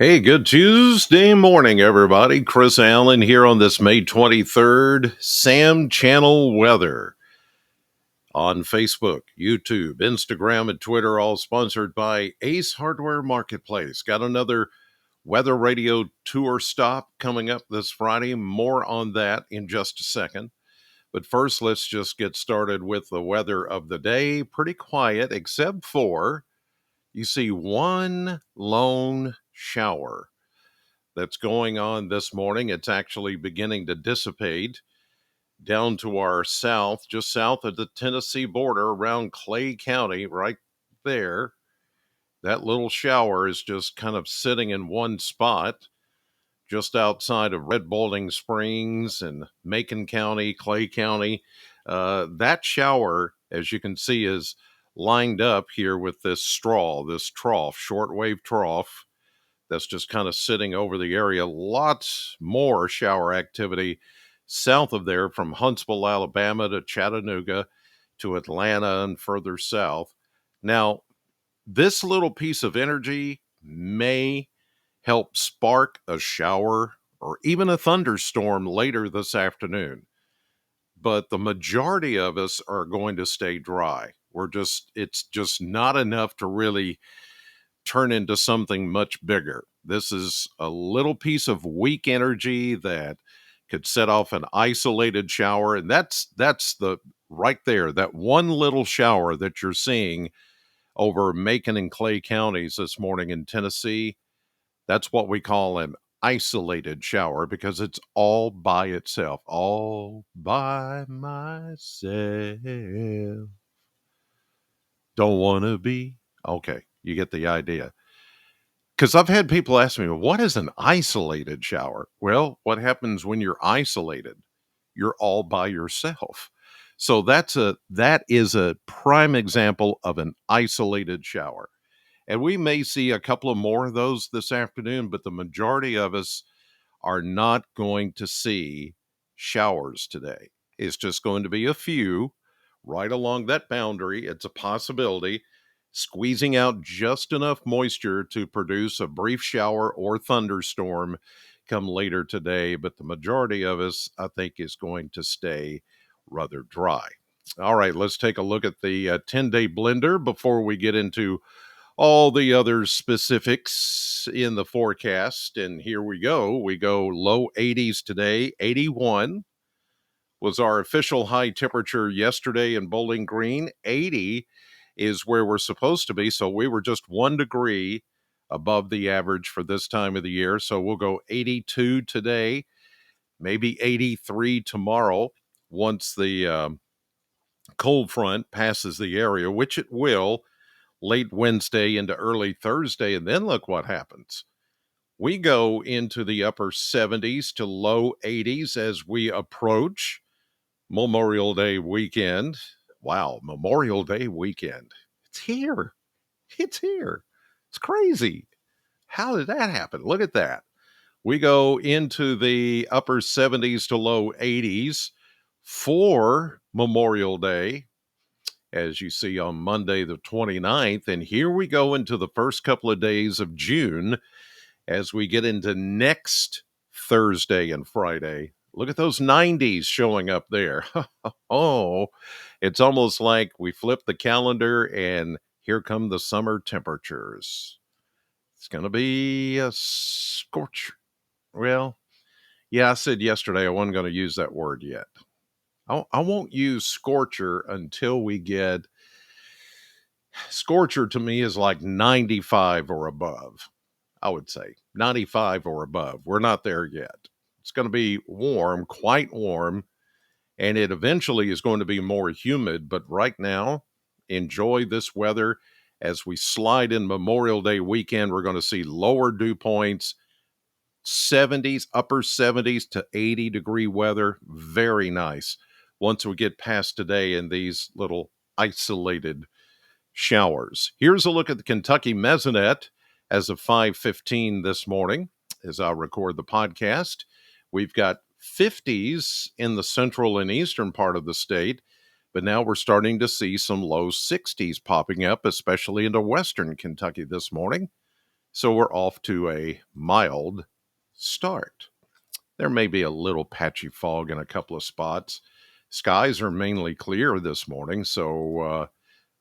Hey, good Tuesday morning, everybody. Chris Allen here on this May 23rd, Sam Channel Weather on Facebook, YouTube, Instagram, and Twitter, all sponsored by Ace Hardware Marketplace. Got another weather radio tour stop coming up this Friday. More on that in just a second. But first, let's just get started with the weather of the day. Pretty quiet, except for you see one lone shower that's going on this morning. It's actually beginning to dissipate down to our south, just south of the Tennessee border around Clay County, right there. That little shower is just kind of sitting in one spot just outside of Red Balding Springs and Macon County, Clay County. That shower, as you can see, is lined up here with this this trough, shortwave trough that's just kind of sitting over the area. Lots more shower activity south of there from Huntsville, Alabama to Chattanooga to Atlanta and further south. Now, this little piece of energy may help spark a shower or even a thunderstorm later this afternoon. But the majority of us are going to stay dry. It's just not enough to really turn into something much bigger. This is a little piece of weak energy that could set off an isolated shower. And that's the right there, that one little shower that you're seeing over Macon and Clay counties this morning in Tennessee. That's what we call an isolated shower because it's all by itself, all by myself. Don't want to be. Okay, you get the idea. Because I've had people ask me, what is an isolated shower? Well, what happens when you're isolated? You're all by yourself. So that is a prime example of an isolated shower. And we may see a couple of more of those this afternoon, but the majority of us are not going to see showers today. It's just going to be a few right along that boundary. It's a possibility, squeezing out just enough moisture to produce a brief shower or thunderstorm come later today. But the majority of us, I think, is going to stay rather dry. All right, let's take a look at the 10-day blender before we get into all the other specifics in the forecast. And here we go. We go low 80s today. 81 was our official high temperature yesterday in Bowling Green. 80 is where we're supposed to be. So we were just 1 degree above the average for this time of the year. So we'll go 82 today, maybe 83 tomorrow once the cold front passes the area, which it will late Wednesday into early Thursday. And then look what happens. We go into the upper 70s to low 80s as we approach Memorial Day weekend. Wow, Memorial Day weekend. It's here. It's here. It's crazy. How did that happen? Look at that. We go into the upper 70s to low 80s for Memorial Day, as you see on Monday, the 29th. And here we go into the first couple of days of June as we get into next Thursday and Friday. Look at those 90s showing up there. Oh, it's almost like we flip the calendar and here come the summer temperatures. It's going to be a scorcher. Well, yeah, I said yesterday I wasn't going to use that word yet. I won't use scorcher until we get scorcher. To me is like 95 or above. I would say 95 or above. We're not there yet. It's going to be warm, quite warm, and it eventually is going to be more humid. But right now, enjoy this weather as we slide in Memorial Day weekend. We're going to see lower dew points, 70s, upper 70s to 80-degree weather. Very nice once we get past today in these little isolated showers. Here's a look at the Kentucky Mesonet as of 5:15 this morning as I record the podcast. We've got 50s in the central and eastern part of the state, but now we're starting to see some low 60s popping up, especially into western Kentucky this morning. So we're off to a mild start. There may be a little patchy fog in a couple of spots. Skies are mainly clear this morning, so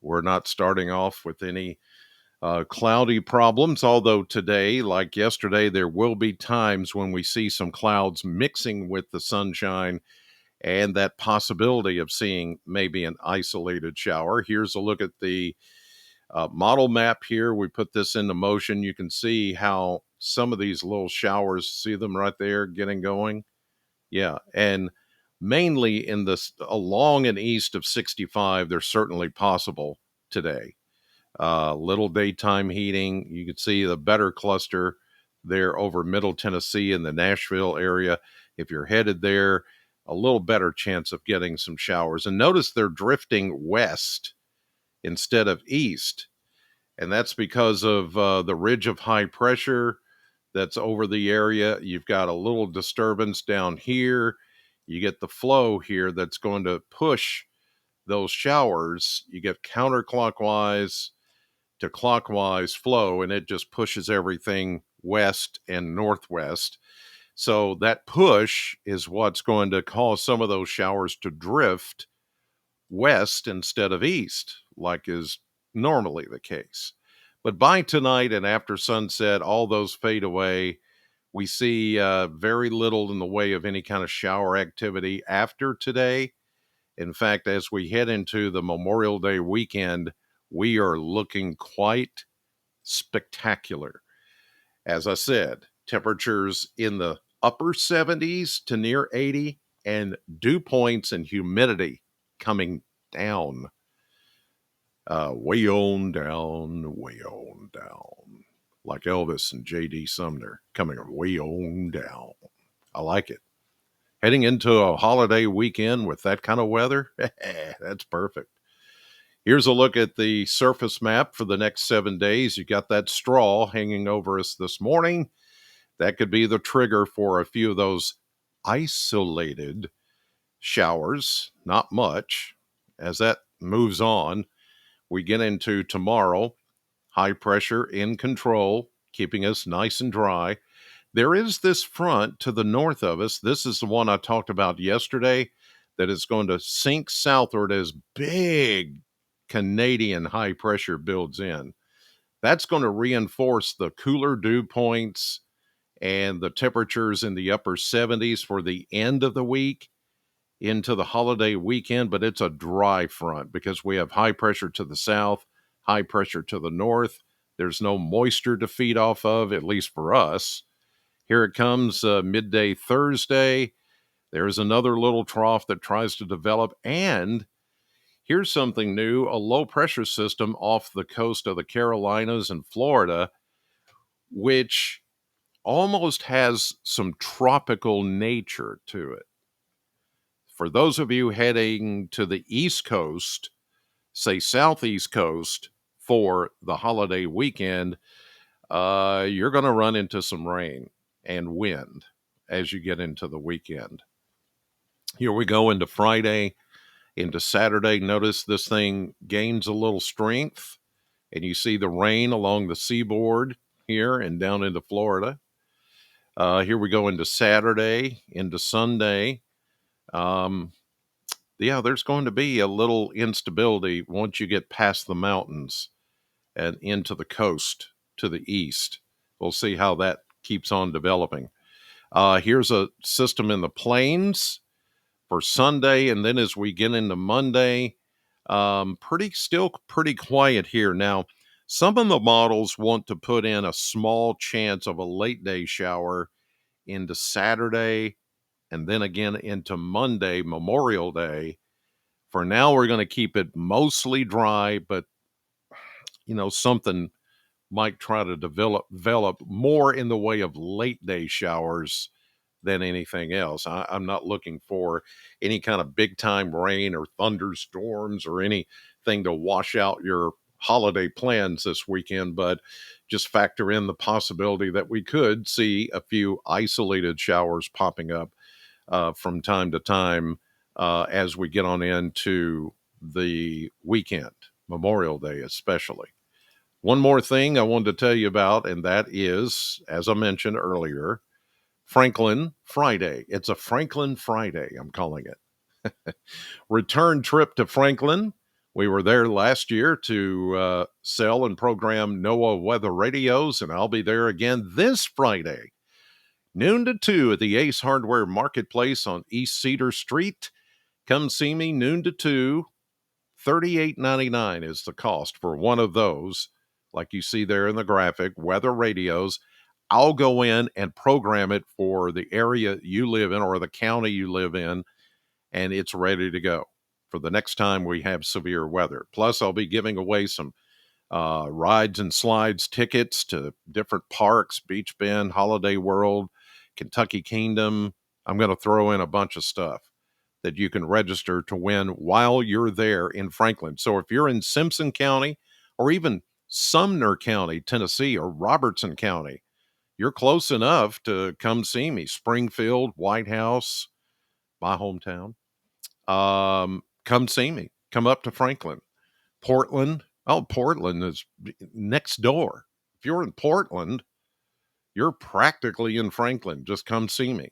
we're not starting off with any cloudy problems. Although today, like yesterday, there will be times when we see some clouds mixing with the sunshine and that possibility of seeing maybe an isolated shower. Here's a look at the model map here. We put this into motion. You can see how some of these little showers, see them right there getting going? Yeah. And mainly in this along and east of 65, they're certainly possible today. Little daytime heating. You can see the better cluster there over Middle Tennessee in the Nashville area. If you're headed there, a little better chance of getting some showers. And notice they're drifting west instead of east. And that's because of the ridge of high pressure that's over the area. You've got a little disturbance down here. You get the flow here that's going to push those showers. You get counterclockwise to clockwise flow, and it just pushes everything west and northwest. So that push is what's going to cause some of those showers to drift west instead of east, like is normally the case. But by tonight and after sunset, all those fade away. We see very little in the way of any kind of shower activity after today. In fact, as we head into the Memorial Day weekend, we are looking quite spectacular. As I said, temperatures in the upper 70s to near 80, and dew points and humidity coming down. Way on down, way on down. Like Elvis and J.D. Sumner coming way on down. I like it. Heading into a holiday weekend with that kind of weather, that's perfect. Here's a look at the surface map for the next 7 days. You got that straw hanging over us this morning. That could be the trigger for a few of those isolated showers. Not much. As that moves on, we get into tomorrow. High pressure in control, keeping us nice and dry. There is this front to the north of us. This is the one I talked about yesterday that is going to sink southward as big Canadian high pressure builds in. That's going to reinforce the cooler dew points and the temperatures in the upper 70s for the end of the week into the holiday weekend, but it's a dry front because we have high pressure to the south, high pressure to the north. There's no moisture to feed off of, at least for us. Here it comes midday Thursday. There's another little trough that tries to develop. And here's something new, a low pressure system off the coast of the Carolinas and Florida, which almost has some tropical nature to it. For those of you heading to the East Coast, say Southeast Coast, for the holiday weekend, you're going to run into some rain and wind as you get into the weekend. Here we go into Friday, into Saturday. Notice this thing gains a little strength, and you see the rain along the seaboard here and down into Florida. Here we go into Saturday, into Sunday. Yeah, there's going to be a little instability once you get past the mountains and into the coast to the east. We'll see how that keeps on developing. Here's a system in the plains for Sunday, and then as we get into Monday, still pretty quiet here. Now, some of the models want to put in a small chance of a late day shower into Saturday and then again into Monday, Memorial Day. For now, we're going to keep it mostly dry, but something might try to develop more in the way of late day showers than anything else. I'm not looking for any kind of big time rain or thunderstorms or anything to wash out your holiday plans this weekend, but just factor in the possibility that we could see a few isolated showers popping up from time to time as we get on into the weekend, Memorial Day especially. One more thing I wanted to tell you about, and that is, as I mentioned earlier, Franklin Friday. It's a Franklin Friday, I'm calling it. Return trip to Franklin. We were there last year to sell and program NOAA weather radios, and I'll be there again this Friday, noon to 2 at the Ace Hardware Marketplace on East Cedar Street. Come see me noon to 2. $38.99 is the cost for one of those, like you see there in the graphic, weather radios. I'll go in and program it for the area you live in or the county you live in, and it's ready to go for the next time we have severe weather. Plus, I'll be giving away some rides and slides tickets to different parks, Beach Bend, Holiday World, Kentucky Kingdom. I'm going to throw in a bunch of stuff that you can register to win while you're there in Franklin. So if you're in Simpson County or even Sumner County, Tennessee, or Robertson County, you're close enough to come see me. Springfield, White House, my hometown. Come see me. Come up to Franklin. Portland. Oh, Portland is next door. If you're in Portland, you're practically in Franklin. Just come see me.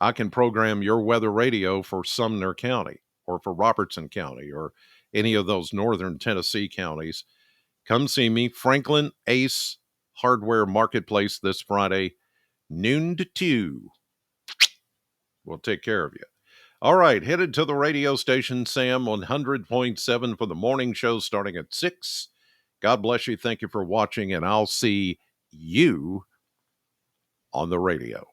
I can program your weather radio for Sumner County or for Robertson County or any of those northern Tennessee counties. Come see me, Franklin Ace Hardware Marketplace this Friday, noon to 2. We'll take care of you. All right, headed to the radio station, Sam, 100.7 for the morning show starting at 6. God bless you. Thank you for watching, and I'll see you on the radio.